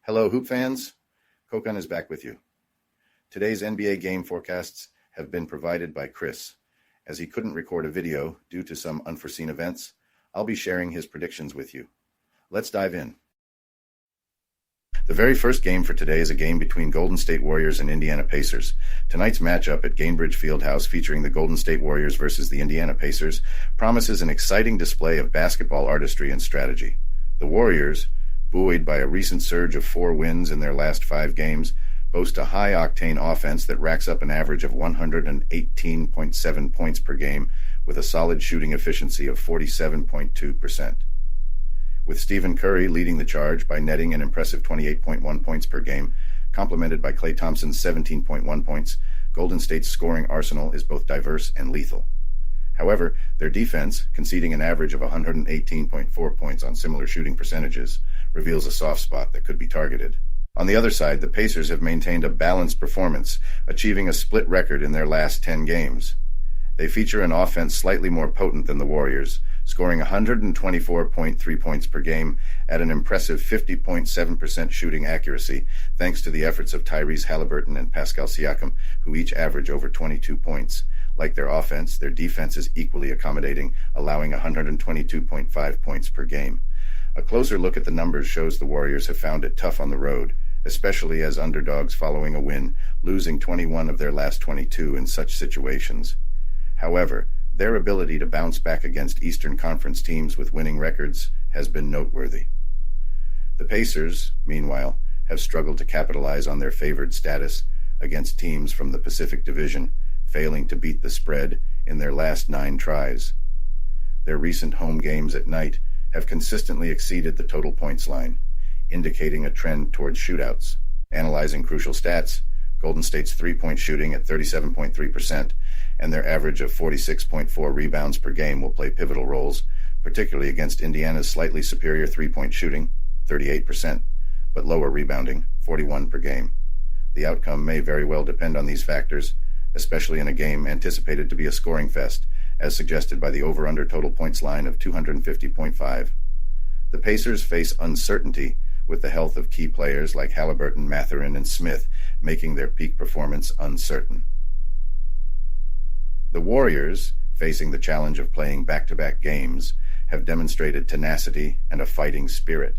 Hello, Hoop fans. Kokan is back with you. Today's NBA game forecasts have been provided by Chris. As he couldn't record a video due to some unforeseen events, I'll be sharing his predictions with you. Let's dive in. The very first game for today is a game between Golden State Warriors and Indiana Pacers. Tonight's matchup at Gainbridge Fieldhouse featuring the Golden State Warriors versus the Indiana Pacers promises an exciting display of basketball artistry and strategy. The Warriors, buoyed by a recent surge of 4 wins in their last 5 games, boast a high-octane offense that racks up an average of 118.7 points per game with a solid shooting efficiency of 47.2%. With Stephen Curry leading the charge by netting an impressive 28.1 points per game, complemented by Klay Thompson's 17.1 points, Golden State's scoring arsenal is both diverse and lethal. However, their defense, conceding an average of 118.4 points on similar shooting percentages, reveals a soft spot that could be targeted. On the other side, the Pacers have maintained a balanced performance, achieving a split record in their last 10 games. They feature an offense slightly more potent than the Warriors, scoring 124.3 points per game at an impressive 50.7% shooting accuracy, thanks to the efforts of Tyrese Halliburton and Pascal Siakam, who each average over 22 points. Like their offense, their defense is equally accommodating, allowing 122.5 points per game. A closer look at the numbers shows the Warriors have found it tough on the road, especially as underdogs following a win, losing 21 of their last 22 in such situations. However, their ability to bounce back against Eastern Conference teams with winning records has been noteworthy. The Pacers, meanwhile, have struggled to capitalize on their favored status against teams from the Pacific Division, failing to beat the spread in their last 9 tries. Their recent home games at night have consistently exceeded the total points line, indicating a trend towards shootouts. Analyzing crucial stats, Golden State's three-point shooting at 37.3% and their average of 46.4 rebounds per game will play pivotal roles, particularly against Indiana's slightly superior three-point shooting, 38%, but lower rebounding, 41 per game. The outcome may very well depend on these factors, especially in a game anticipated to be a scoring fest, as suggested by the over-under total points line of 250.5. The Pacers face uncertainty with the health of key players like Halliburton, Mathurin, and Smith, making their peak performance uncertain. The Warriors, facing the challenge of playing back-to-back games, have demonstrated tenacity and a fighting spirit,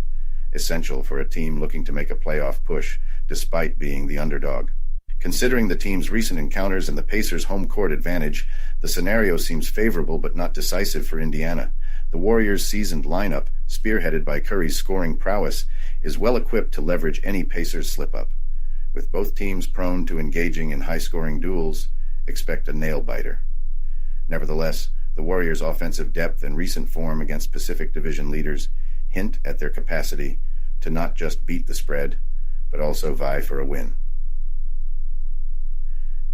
essential for a team looking to make a playoff push despite being the underdog. Considering the team's recent encounters and the Pacers' home court advantage, the scenario seems favorable but not decisive for Indiana. The Warriors' seasoned lineup, spearheaded by Curry's scoring prowess, is well equipped to leverage any Pacers slip-up. With both teams prone to engaging in high-scoring duels, expect a nail-biter. Nevertheless, the Warriors' offensive depth and recent form against Pacific Division leaders hint at their capacity to not just beat the spread, but also vie for a win.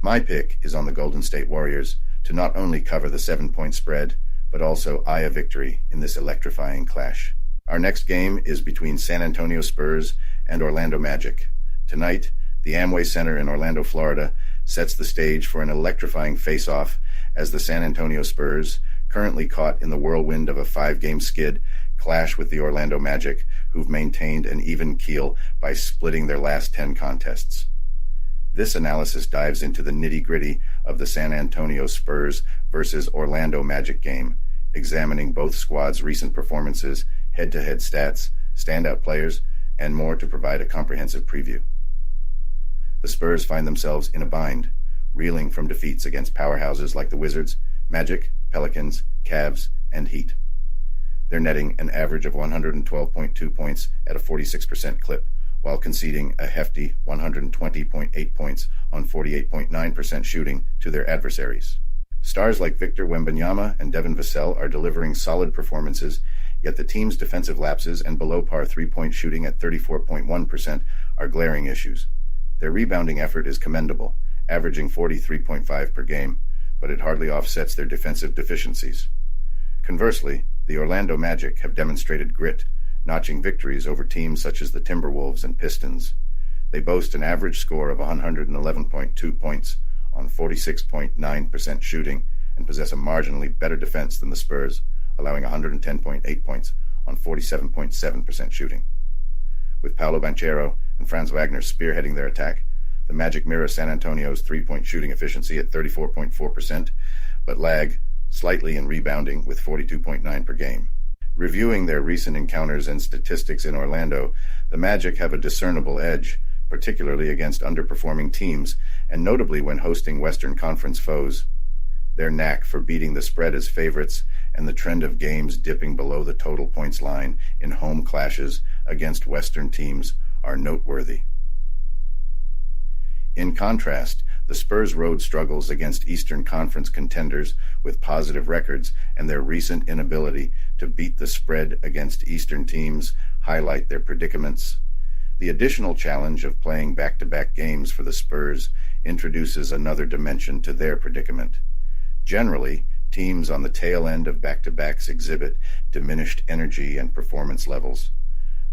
My pick is on the Golden State Warriors to not only cover the 7-point spread, but also eye a victory in this electrifying clash. Our next game is between San Antonio Spurs and Orlando Magic. Tonight, the Amway Center in Orlando, Florida, sets the stage for an electrifying face-off as the San Antonio Spurs, currently caught in the whirlwind of a 5-game skid, clash with the Orlando Magic, who've maintained an even keel by splitting their last 10 contests. This analysis dives into the nitty-gritty of the San Antonio Spurs versus Orlando Magic game, examining both squads' recent performances, head-to-head stats, standout players, and more to provide a comprehensive preview. The Spurs find themselves in a bind, reeling from defeats against powerhouses like the Wizards, Magic, Pelicans, Cavs, and Heat. They're netting an average of 112.2 points at a 46% clip, while conceding a hefty 120.8 points on 48.9% shooting to their adversaries. Stars like Victor Wembanyama and Devin Vassell are delivering solid performances, yet the team's defensive lapses and below-par three-point shooting at 34.1% are glaring issues. Their rebounding effort is commendable, averaging 43.5 per game, but it hardly offsets their defensive deficiencies. Conversely, the Orlando Magic have demonstrated grit, notching victories over teams such as the Timberwolves and Pistons. They boast an average score of 111.2 points on 46.9% shooting and possess a marginally better defense than the Spurs, allowing 110.8 points on 47.7% shooting. With Paolo Banchero and Franz Wagner spearheading their attack. The Magic mirror San Antonio's three-point shooting efficiency at 34.4%, but lag slightly in rebounding with 42.9 per game. Reviewing their recent encounters and statistics in Orlando, the Magic have a discernible edge, particularly against underperforming teams, and notably when hosting Western Conference foes. Their knack for beating the spread as favorites and the trend of games dipping below the total points line in home clashes against Western teams are noteworthy. In contrast, the Spurs' road struggles against Eastern Conference contenders with positive records and their recent inability to beat the spread against Eastern teams highlight their predicaments. The additional challenge of playing back-to-back games for the Spurs introduces another dimension to their predicament. Generally, teams on the tail end of back-to-backs exhibit diminished energy and performance levels,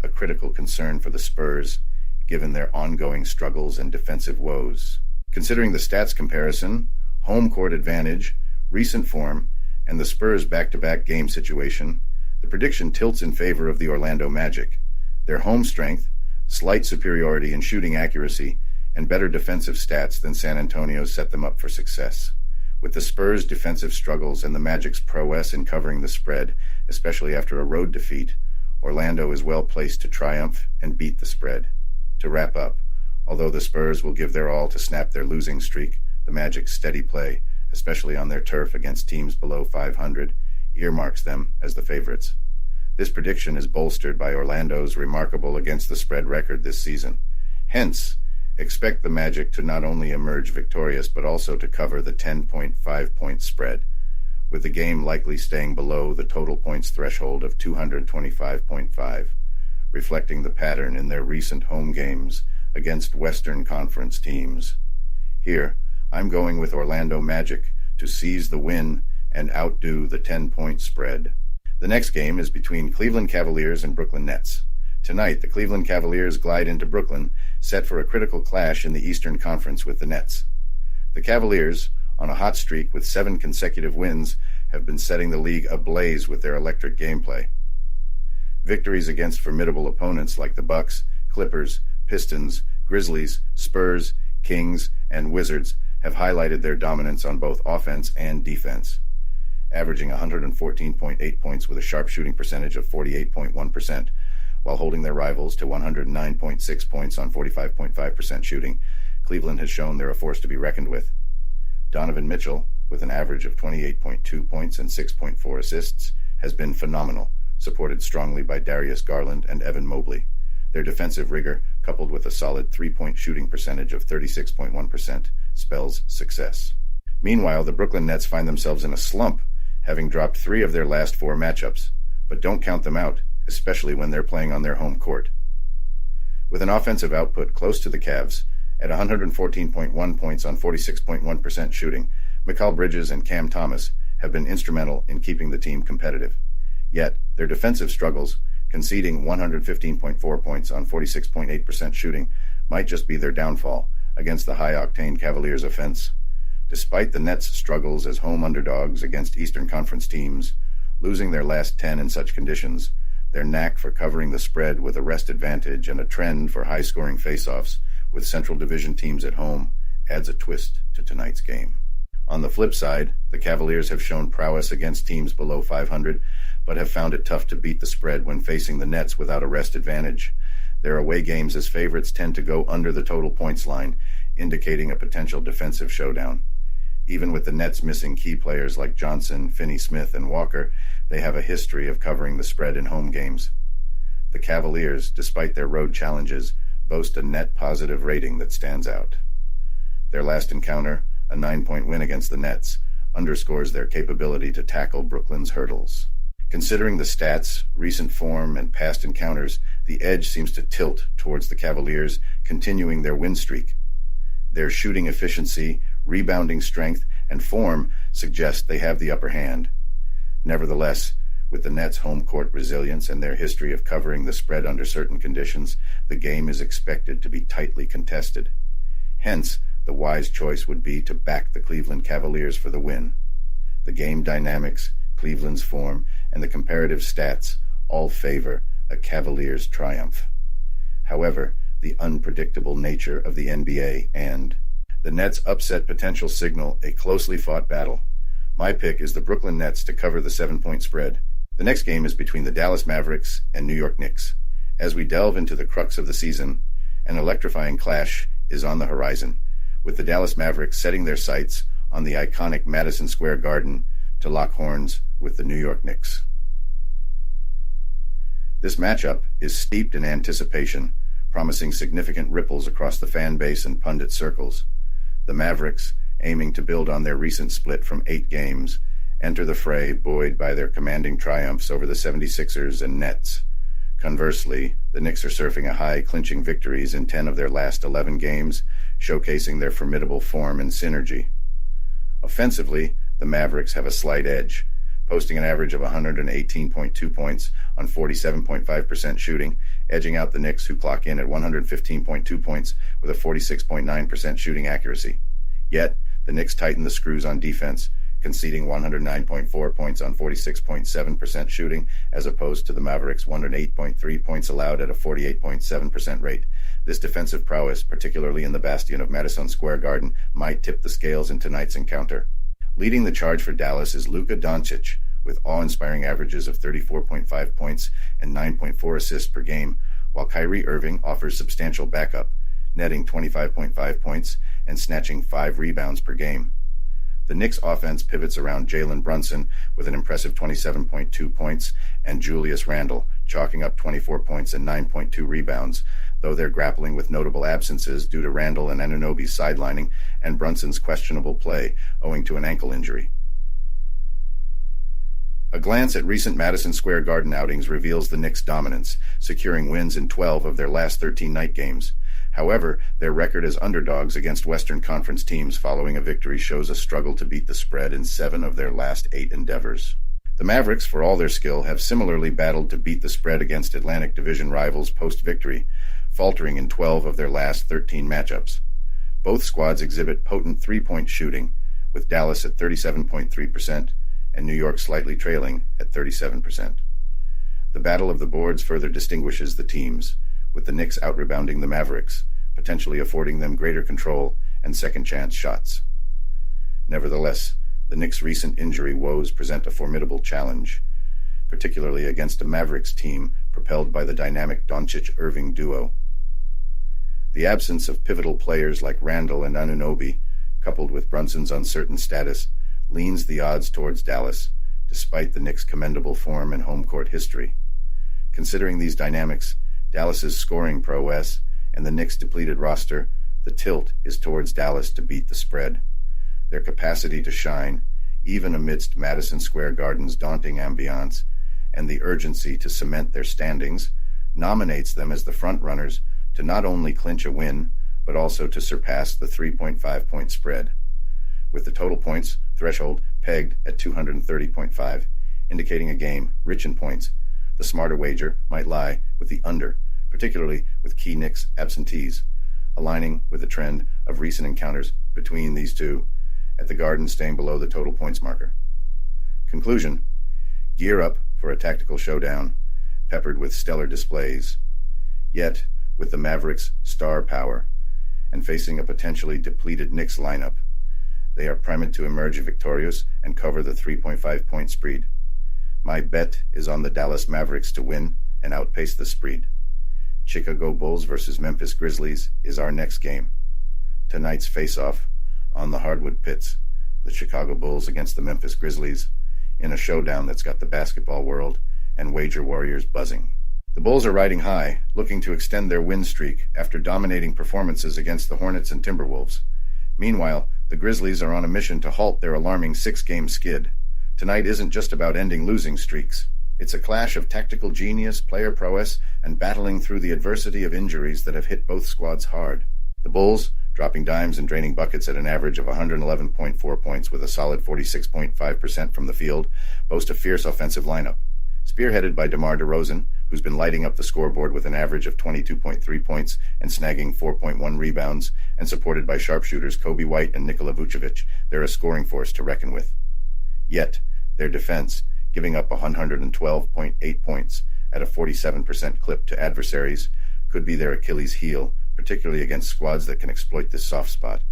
a critical concern for the Spurs, given their ongoing struggles and defensive woes. Considering the stats comparison, home court advantage, recent form, and the Spurs' back-to-back game situation, the prediction tilts in favor of the Orlando Magic. Their home strength, slight superiority in shooting accuracy, and better defensive stats than San Antonio set them up for success. With the Spurs' defensive struggles and the Magic's prowess in covering the spread, especially after a road defeat, Orlando is well placed to triumph and beat the spread. To wrap up, although the Spurs will give their all to snap their losing streak, the Magic's steady play, especially on their turf against teams below 500, earmarks them as the favorites. This prediction is bolstered by Orlando's remarkable against-the-spread record this season. Hence, expect the Magic to not only emerge victorious but also to cover the 10.5-point spread, with the game likely staying below the total points threshold of 225.5, reflecting the pattern in their recent home games against Western Conference teams. Here, I'm going with Orlando Magic to seize the win and outdo the 10-point spread. The next game is between Cleveland Cavaliers and Brooklyn Nets. Tonight, the Cleveland Cavaliers glide into Brooklyn, set for a critical clash in the Eastern Conference with the Nets. The Cavaliers, on a hot streak with 7 consecutive wins, have been setting the league ablaze with their electric gameplay. Victories against formidable opponents like the Bucks, Clippers, Pistons, Grizzlies, Spurs, Kings, and Wizards have highlighted their dominance on both offense and defense, averaging 114.8 points with a sharp shooting percentage of 48.1%, while holding their rivals to 109.6 points on 45.5% shooting. Cleveland has shown they're a force to be reckoned with. Donovan Mitchell, with an average of 28.2 points and 6.4 assists, has been phenomenal, supported strongly by Darius Garland and Evan Mobley. Their defensive rigor, coupled with a solid three-point shooting percentage of 36.1%, spells success. Meanwhile, the Brooklyn Nets find themselves in a slump, having dropped 3 of their last 4 matchups, but don't count them out, especially when they're playing on their home court. With an offensive output close to the Cavs, at 114.1 points on 46.1% shooting, Mikal Bridges and Cam Thomas have been instrumental in keeping the team competitive. Yet, their defensive struggles, conceding 115.4 points on 46.8% shooting, might just be their downfall against the high-octane Cavaliers offense. Despite the Nets' struggles as home underdogs against Eastern Conference teams, losing their last 10 in such conditions, their knack for covering the spread with a rest advantage and a trend for high-scoring face-offs with Central Division teams at home adds a twist to tonight's game. On the flip side, the Cavaliers have shown prowess against teams below 500, but have found it tough to beat the spread when facing the Nets without a rest advantage. Their away games as favorites tend to go under the total points line, indicating a potential defensive showdown. Even with the Nets missing key players like Johnson, Finney-Smith, and Walker, they have a history of covering the spread in home games. The Cavaliers, despite their road challenges, boast a net positive rating that stands out. Their last encounter, a 9-point win against the Nets, underscores their capability to tackle Brooklyn's hurdles. Considering the stats, recent form, and past encounters, the edge seems to tilt towards the Cavaliers continuing their win streak. Their shooting efficiency, rebounding strength, and form suggest they have the upper hand. Nevertheless, with the Nets' home court resilience and their history of covering the spread under certain conditions, the game is expected to be tightly contested. Hence, the wise choice would be to back the Cleveland Cavaliers for the win. The game dynamics, Cleveland's form, and the comparative stats all favor a Cavaliers triumph. However, the unpredictable nature of the NBA, and the Nets' upset potential signal a closely fought battle. My pick is the Brooklyn Nets to cover the 7-point spread. The next game is between the Dallas Mavericks and New York Knicks. As we delve into the crux of the season, an electrifying clash is on the horizon, with the Dallas Mavericks setting their sights on the iconic Madison Square Garden to lock horns with the New York Knicks. This matchup is steeped in anticipation, promising significant ripples across the fan base and pundit circles. The Mavericks, aiming to build on their recent split from 8 games, enter the fray buoyed by their commanding triumphs over the 76ers and Nets. Conversely, the Knicks are surfing a high, clinching victories in 10 of their last 11 games, showcasing their formidable form and synergy. Offensively, the Mavericks have a slight edge, posting an average of 118.2 points on 47.5% shooting, edging out the Knicks, who clock in at 115.2 points with a 46.9% shooting accuracy. Yet, the Knicks tighten the screws on defense, conceding 109.4 points on 46.7% shooting, as opposed to the Mavericks' 108.3 points allowed at a 48.7% rate. This defensive prowess, particularly in the bastion of Madison Square Garden, might tip the scales in tonight's encounter. Leading the charge for Dallas is Luka Doncic, with awe-inspiring averages of 34.5 points and 9.4 assists per game, while Kyrie Irving offers substantial backup, netting 25.5 points and snatching 5 rebounds per game. The Knicks' offense pivots around Jalen Brunson with an impressive 27.2 points and Julius Randle, chalking up 24 points and 9.2 rebounds, though they're grappling with notable absences due to Randle and Anunoby's sidelining and Brunson's questionable play owing to an ankle injury. A glance at recent Madison Square Garden outings reveals the Knicks' dominance, securing wins in 12 of their last 13 night games. However, their record as underdogs against Western Conference teams following a victory shows a struggle to beat the spread in 7 of their last 8 endeavors. The Mavericks, for all their skill, have similarly battled to beat the spread against Atlantic Division rivals post-victory, faltering in 12 of their last 13 matchups. Both squads exhibit potent three-point shooting, with Dallas at 37.3% and New York slightly trailing at 37%. The battle of the boards further distinguishes the teams, with the Knicks out-rebounding the Mavericks, potentially affording them greater control and second-chance shots. Nevertheless, the Knicks' recent injury woes present a formidable challenge, particularly against a Mavericks team propelled by the dynamic Doncic-Irving duo. The absence of pivotal players like Randle and Anunoby, coupled with Brunson's uncertain status, leans the odds towards Dallas, despite the Knicks' commendable form and home court history. Considering these dynamics, Dallas's scoring prowess, and the Knicks' depleted roster, the tilt is towards Dallas to beat the spread. Their capacity to shine, even amidst Madison Square Garden's daunting ambiance, and the urgency to cement their standings, nominates them as the front-runners to not only clinch a win, but also to surpass the 3.5-point spread, with the total points threshold pegged at 230.5, indicating a game rich in points. The smarter wager might lie with the under, particularly with key Knicks absentees, aligning with the trend of recent encounters between these two, at the Garden staying below the total points marker. Conclusion: gear up for a tactical showdown, peppered with stellar displays. Yet, with the Mavericks' star power, and facing a potentially depleted Knicks lineup, they are primed to emerge victorious and cover the 3.5-point spread. My bet is on the Dallas Mavericks to win and outpace the spread. Chicago Bulls versus Memphis Grizzlies is our next game. Tonight's face-off on the hardwood pits, the Chicago Bulls against the Memphis Grizzlies, in a showdown that's got the basketball world and wager warriors buzzing. The Bulls are riding high, looking to extend their win streak after dominating performances against the Hornets and Timberwolves. Meanwhile, the Grizzlies are on a mission to halt their alarming 6-game skid. Tonight isn't just about ending losing streaks. It's a clash of tactical genius, player prowess, and battling through the adversity of injuries that have hit both squads hard. The Bulls, dropping dimes and draining buckets at an average of 111.4 points with a solid 46.5% from the field, boast a fierce offensive lineup. Spearheaded by DeMar DeRozan, who's been lighting up the scoreboard with an average of 22.3 points and snagging 4.1 rebounds, and supported by sharpshooters Kobe White and Nikola Vucevic, they're a scoring force to reckon with. Yet, their defense, giving up 112.8 points at a 47% clip to adversaries, could be their Achilles heel, particularly against squads that can exploit this soft spot.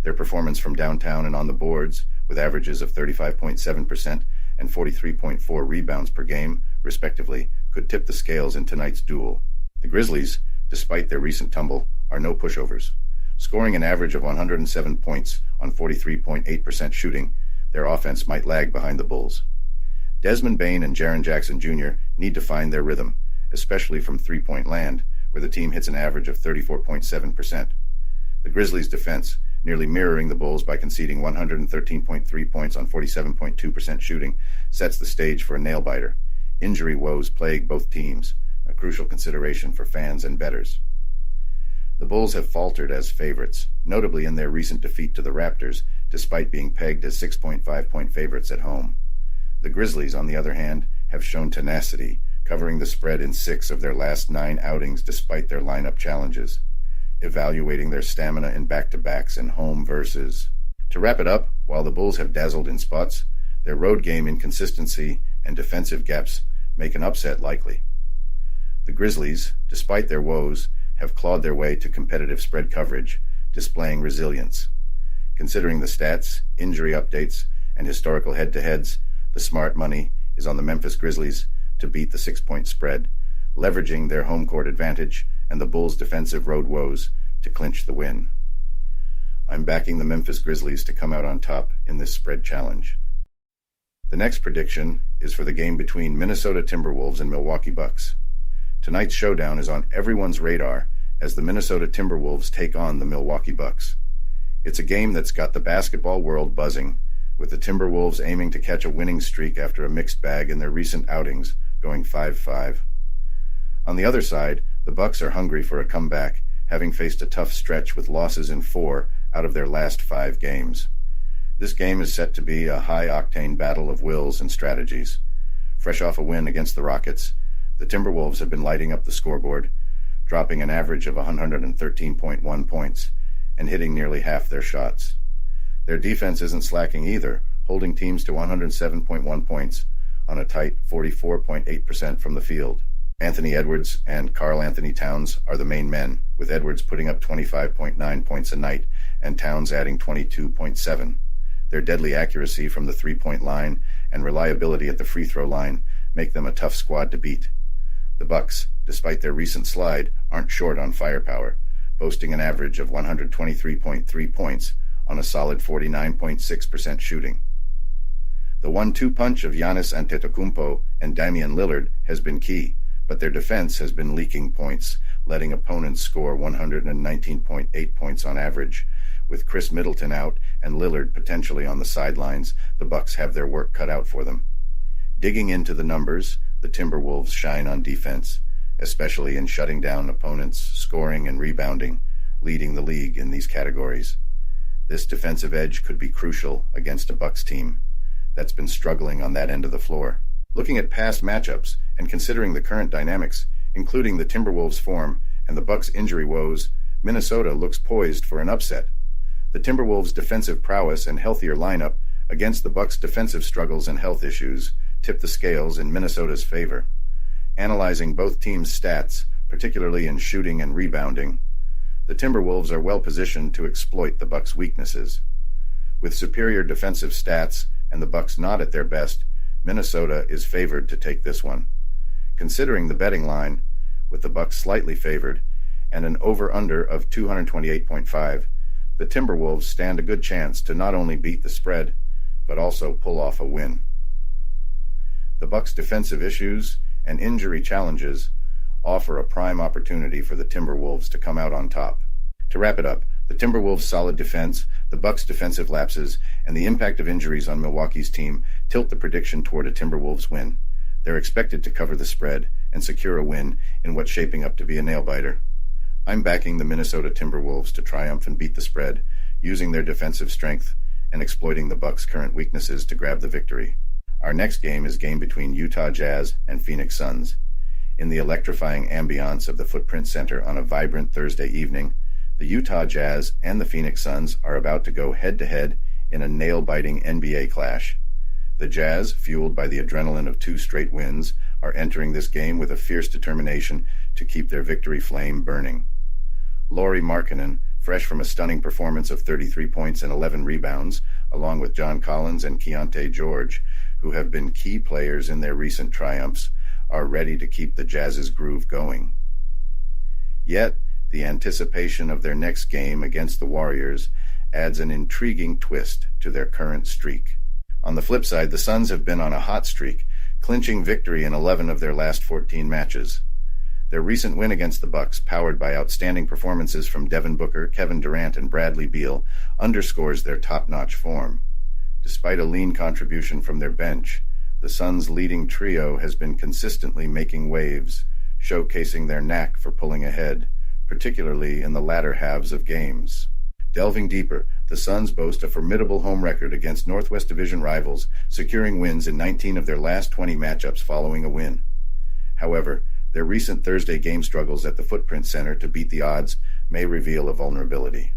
Their performance from downtown and on the boards, with averages of 35.7% and 43.4 rebounds per game, respectively, could tip the scales in tonight's duel. The Grizzlies, despite their recent tumble, are no pushovers. Scoring an average of 107 points on 43.8% shooting, their offense might lag behind the Bulls. Desmond Bane and Jaren Jackson Jr. need to find their rhythm, especially from three-point land, where the team hits an average of 34.7%. The Grizzlies' defense, nearly mirroring the Bulls by conceding 113.3 points on 47.2% shooting, sets the stage for a nail-biter. Injury woes plague both teams, a crucial consideration for fans and bettors. The Bulls have faltered as favorites, notably in their recent defeat to the Raptors, despite being pegged as 6.5-point favorites at home. The Grizzlies, on the other hand, have shown tenacity, covering the spread in 6 of their last 9 outings despite their lineup challenges, evaluating their stamina in back-to-backs and home versus. To wrap it up, while the Bulls have dazzled in spots, their road game inconsistency and defensive gaps make an upset likely. The Grizzlies, despite their woes, have clawed their way to competitive spread coverage, displaying resilience. Considering the stats, injury updates, and historical head-to-heads, the smart money is on the Memphis Grizzlies to beat the 6-point spread, leveraging their home court advantage and the Bulls' defensive road woes to clinch the win. I'm backing the Memphis Grizzlies to come out on top in this spread challenge. The next prediction is for the game between Minnesota Timberwolves and Milwaukee Bucks. Tonight's showdown is on everyone's radar as the Minnesota Timberwolves take on the Milwaukee Bucks. It's a game that's got the basketball world buzzing, with the Timberwolves aiming to catch a winning streak after a mixed bag in their recent outings, going 5-5. On the other side, the Bucks are hungry for a comeback, having faced a tough stretch with losses in 4 out of their last 5 games. This game is set to be a high-octane battle of wills and strategies. Fresh off a win against the Rockets, the Timberwolves have been lighting up the scoreboard, dropping an average of 113.1 points and hitting nearly half their shots. Their defense isn't slacking either, holding teams to 107.1 points on a tight 44.8% from the field. Anthony Edwards and Karl Anthony Towns are the main men, with Edwards putting up 25.9 points a night and Towns adding 22.7. Their deadly accuracy from the three-point line and reliability at the free throw line make them a tough squad to beat. The Bucks, despite their recent slide, aren't short on firepower, boasting an average of 123.3 points on a solid 49.6% shooting. The 1-2 punch of Giannis Antetokounmpo and Damian Lillard has been key, but their defense has been leaking points, letting opponents score 119.8 points on average. With Chris Middleton out and Lillard potentially on the sidelines, the Bucks have their work cut out for them. Digging into the numbers, the Timberwolves shine on defense, especially in shutting down opponents, scoring and rebounding, leading the league in these categories. This defensive edge could be crucial against a Bucks team that's been struggling on that end of the floor. Looking at past matchups and considering the current dynamics, including the Timberwolves' form and the Bucks' injury woes, Minnesota looks poised for an upset. The Timberwolves' defensive prowess and healthier lineup against the Bucks' defensive struggles and health issues tip the scales in Minnesota's favor. Analyzing both teams' stats, particularly in shooting and rebounding, the Timberwolves are well positioned to exploit the Bucks' weaknesses. With superior defensive stats and the Bucks not at their best, Minnesota is favored to take this one. Considering the betting line, with the Bucks slightly favored and an over-under of 228.5, the Timberwolves stand a good chance to not only beat the spread, but also pull off a win. The Bucks' defensive issues and injury challenges offer a prime opportunity for the Timberwolves to come out on top. To wrap it up, the Timberwolves' solid defense, the Bucks' defensive lapses, and the impact of injuries on Milwaukee's team tilt the prediction toward a Timberwolves win. They're expected to cover the spread and secure a win in what's shaping up to be a nail-biter. I'm backing the Minnesota Timberwolves to triumph and beat the spread, using their defensive strength and exploiting the Bucks' current weaknesses to grab the victory. Our next game is game between Utah Jazz and Phoenix Suns. In the electrifying ambiance of the Footprint Center on a vibrant Thursday evening, the Utah Jazz and the Phoenix Suns are about to go head-to-head in a nail-biting NBA clash. The Jazz, fueled by the adrenaline of 2 straight wins, are entering this game with a fierce determination to keep their victory flame burning. Lauri Markkanen, fresh from a stunning performance of 33 points and 11 rebounds, along with John Collins and Keontae George, who have been key players in their recent triumphs, are ready to keep the Jazz's groove going. Yet, the anticipation of their next game against the Warriors adds an intriguing twist to their current streak. On the flip side, the Suns have been on a hot streak, clinching victory in 11 of their last 14 matches. Their recent win against the Bucks, powered by outstanding performances from Devin Booker, Kevin Durant, and Bradley Beal, underscores their top-notch form. Despite a lean contribution from their bench, the Suns' leading trio has been consistently making waves, showcasing their knack for pulling ahead, particularly in the latter halves of games. Delving deeper, the Suns boast a formidable home record against Northwest Division rivals, securing wins in 19 of their last 20 matchups following a win. However, their recent Thursday game struggles at the Footprint Center to beat the odds may reveal a vulnerability.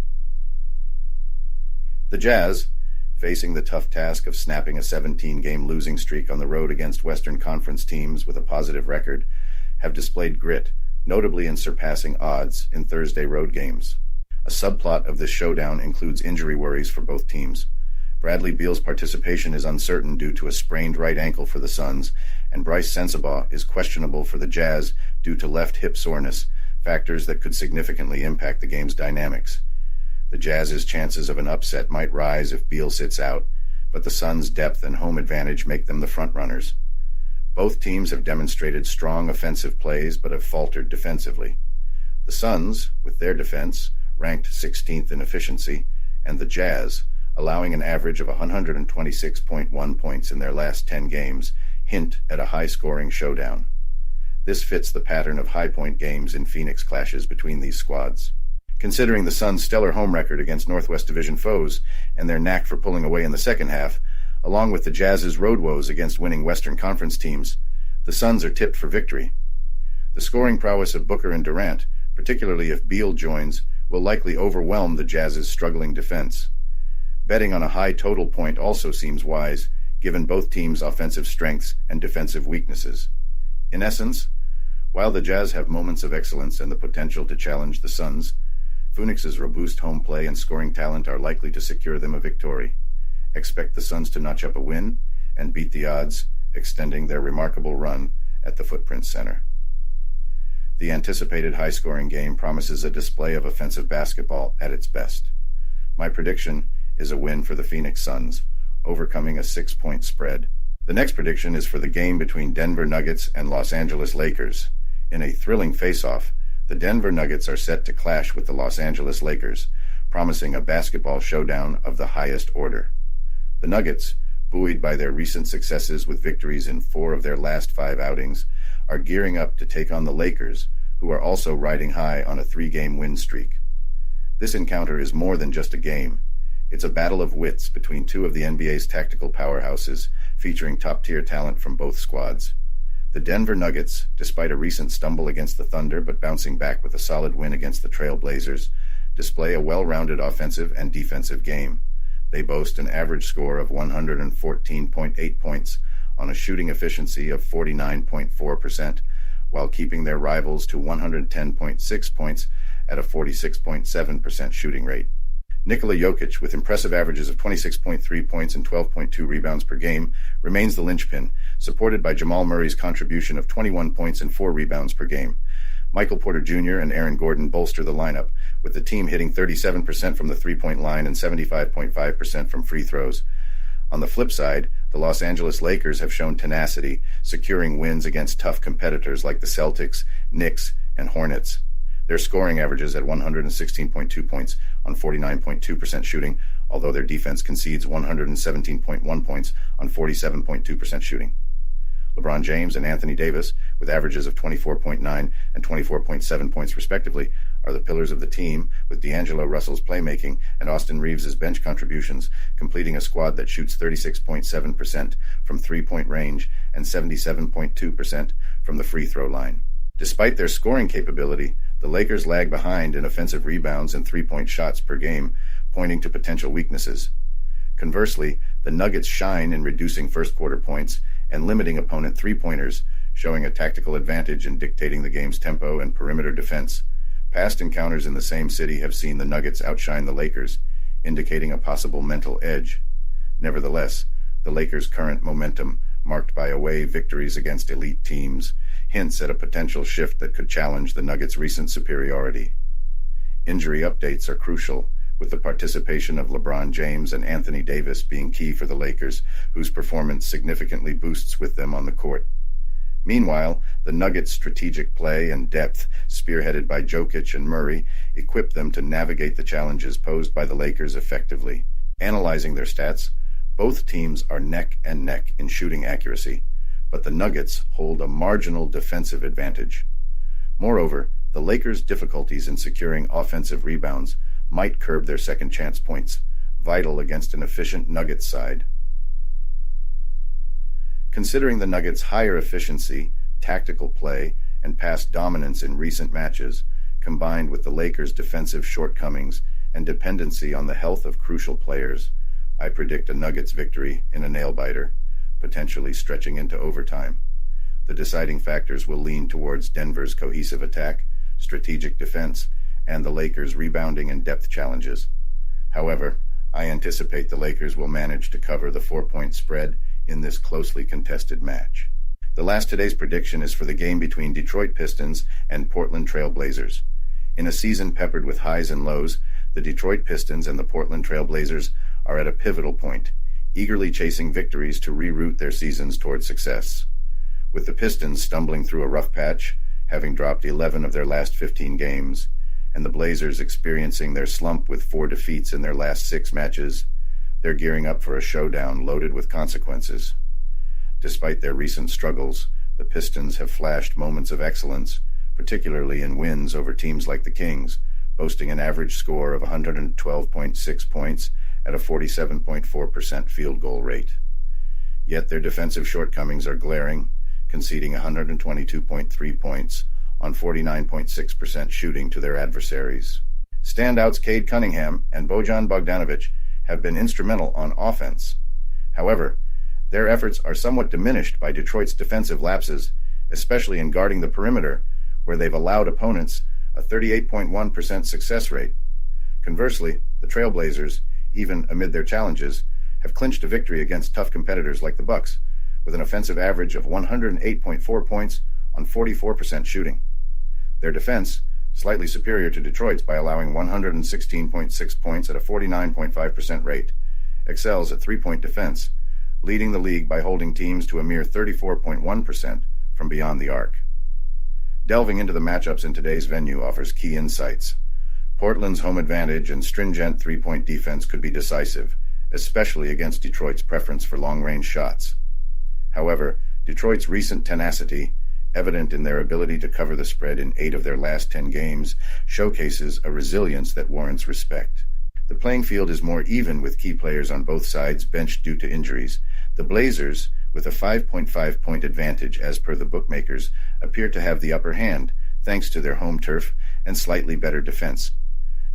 The Jazz, facing the tough task of snapping a 17-game losing streak on the road against Western Conference teams with a positive record, have displayed grit, notably in surpassing odds in Thursday road games. A subplot of this showdown includes injury worries for both teams. Bradley Beal's participation is uncertain due to a sprained right ankle for the Suns, and Bryce Sensabaugh is questionable for the Jazz due to left hip soreness, factors that could significantly impact the game's dynamics. The Jazz's chances of an upset might rise if Beal sits out, but the Suns' depth and home advantage make them the frontrunners. Both teams have demonstrated strong offensive plays but have faltered defensively. The Suns, with their defense, ranked 16th in efficiency, and the Jazz, allowing an average of 126.1 points in their last 10 games, hint at a high-scoring showdown. This fits the pattern of high-point games in Phoenix clashes between these squads. Considering the Suns' stellar home record against Northwest Division foes and their knack for pulling away in the second half, along with the Jazz's road woes against winning Western Conference teams, the Suns are tipped for victory. The scoring prowess of Booker and Durant, particularly if Beal joins, will likely overwhelm the Jazz's struggling defense. Betting on a high total point also seems wise, given both teams' offensive strengths and defensive weaknesses. In essence, while the Jazz have moments of excellence and the potential to challenge the Suns, Phoenix's robust home play and scoring talent are likely to secure them a victory. Expect the Suns to notch up a win and beat the odds, extending their remarkable run at the Footprint Center. The anticipated high-scoring game promises a display of offensive basketball at its best. My prediction is a win for the Phoenix Suns, overcoming a 6-point spread. The next prediction is for the game between Denver Nuggets and Los Angeles Lakers. In a thrilling face-off, the Denver Nuggets are set to clash with the Los Angeles Lakers, promising a basketball showdown of the highest order. The Nuggets, buoyed by their recent successes with victories in 4 of their last 5 outings, are gearing up to take on the Lakers, who are also riding high on a 3-game win streak. This encounter is more than just a game. It's a battle of wits between 2 of the NBA's tactical powerhouses, featuring top-tier talent from both squads. The Denver Nuggets, despite a recent stumble against the Thunder but bouncing back with a solid win against the Trail Blazers, display a well-rounded offensive and defensive game. They boast an average score of 114.8 points on a shooting efficiency of 49.4%, while keeping their rivals to 110.6 points at a 46.7% shooting rate. Nikola Jokic, with impressive averages of 26.3 points and 12.2 rebounds per game, remains the linchpin, supported by Jamal Murray's contribution of 21 points and 4 rebounds per game. Michael Porter Jr. and Aaron Gordon bolster the lineup, with the team hitting 37% from the three-point line and 75.5% from free throws. On the flip side, the Los Angeles Lakers have shown tenacity, securing wins against tough competitors like the Celtics, Knicks, and Hornets. Their scoring averages at 116.2 points on 49.2% shooting, although their defense concedes 117.1 points on 47.2% shooting. LeBron James and Anthony Davis, with averages of 24.9 and 24.7 points respectively, are the pillars of the team, with D'Angelo Russell's playmaking and Austin Reeves' bench contributions completing a squad that shoots 36.7% from three-point range and 77.2% from the free throw line. Despite their scoring capability, the Lakers lag behind in offensive rebounds and three-point shots per game, pointing to potential weaknesses. Conversely, the Nuggets shine in reducing first-quarter points and limiting opponent three-pointers, showing a tactical advantage in dictating the game's tempo and perimeter defense. Past encounters in the same city have seen the Nuggets outshine the Lakers, indicating a possible mental edge. Nevertheless, the Lakers' current momentum, marked by away victories against elite teams, hints at a potential shift that could challenge the Nuggets' recent superiority. Injury updates are crucial, with the participation of LeBron James and Anthony Davis being key for the Lakers, whose performance significantly boosts with them on the court. Meanwhile, the Nuggets' strategic play and depth, spearheaded by Jokic and Murray, equip them to navigate the challenges posed by the Lakers effectively. Analyzing their stats, both teams are neck and neck in shooting accuracy, but the Nuggets hold a marginal defensive advantage. Moreover, the Lakers' difficulties in securing offensive rebounds might curb their second chance points, vital against an efficient Nuggets side. Considering the Nuggets' higher efficiency, tactical play, and past dominance in recent matches, combined with the Lakers' defensive shortcomings and dependency on the health of crucial players, I predict a Nuggets victory in a nail-biter, potentially stretching into overtime. The deciding factors will lean towards Denver's cohesive attack, strategic defense, and the Lakers' rebounding and depth challenges. However, I anticipate the Lakers will manage to cover the 4-point spread in this closely contested match. The last today's prediction is for the game between Detroit Pistons and Portland Trail Blazers. In a season peppered with highs and lows, the Detroit Pistons and the Portland Trail Blazers are at a pivotal point, eagerly chasing victories to reroute their seasons toward success. With the Pistons stumbling through a rough patch, having dropped 11 of their last 15 games, and the Blazers experiencing their slump with 4 defeats in their last 6 matches, they're gearing up for a showdown loaded with consequences. Despite their recent struggles, the Pistons have flashed moments of excellence, particularly in wins over teams like the Kings, boasting an average score of 112.6 points at a 47.4% field goal rate. Yet their defensive shortcomings are glaring, conceding 122.3 points on 49.6% shooting to their adversaries. Standouts Cade Cunningham and Bojan Bogdanovic have been instrumental on offense. However, their efforts are somewhat diminished by Detroit's defensive lapses, especially in guarding the perimeter, where they've allowed opponents a 38.1% success rate. Conversely, the Trailblazers, even amid their challenges, have clinched a victory against tough competitors like the Bucks, with an offensive average of 108.4 points on 44% shooting. Their defense, slightly superior to Detroit's by allowing 116.6 points at a 49.5% rate, excels at three-point defense, leading the league by holding teams to a mere 34.1% from beyond the arc. Delving into the matchups in today's venue offers key insights. Portland's home advantage and stringent three-point defense could be decisive, especially against Detroit's preference for long-range shots. However, Detroit's recent tenacity, evident in their ability to cover the spread in 8 of their last 10 games, showcases a resilience that warrants respect. The playing field is more even with key players on both sides benched due to injuries. The Blazers, with a 5.5-point advantage as per the bookmakers, appear to have the upper hand, thanks to their home turf and slightly better defense.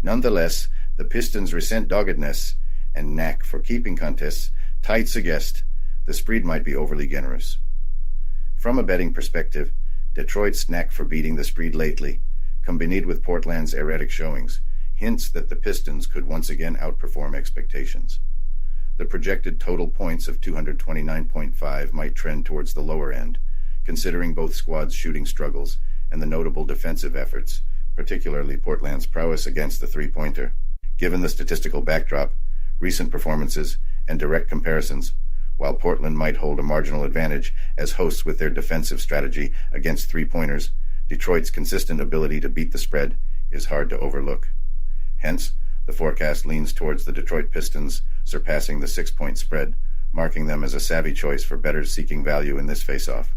Nonetheless, the Pistons' recent doggedness and knack for keeping contests tight suggest the spread might be overly generous. From a betting perspective, Detroit's knack for beating the spread lately, combined with Portland's erratic showings, hints that the Pistons could once again outperform expectations. The projected total points of 229.5 might trend towards the lower end, considering both squads' shooting struggles and the notable defensive efforts, particularly Portland's prowess against the three-pointer. Given the statistical backdrop, recent performances, and direct comparisons, while Portland might hold a marginal advantage as hosts with their defensive strategy against three-pointers, Detroit's consistent ability to beat the spread is hard to overlook. Hence, the forecast leans towards the Detroit Pistons surpassing the 6-point spread, marking them as a savvy choice for bettors seeking value in this face-off.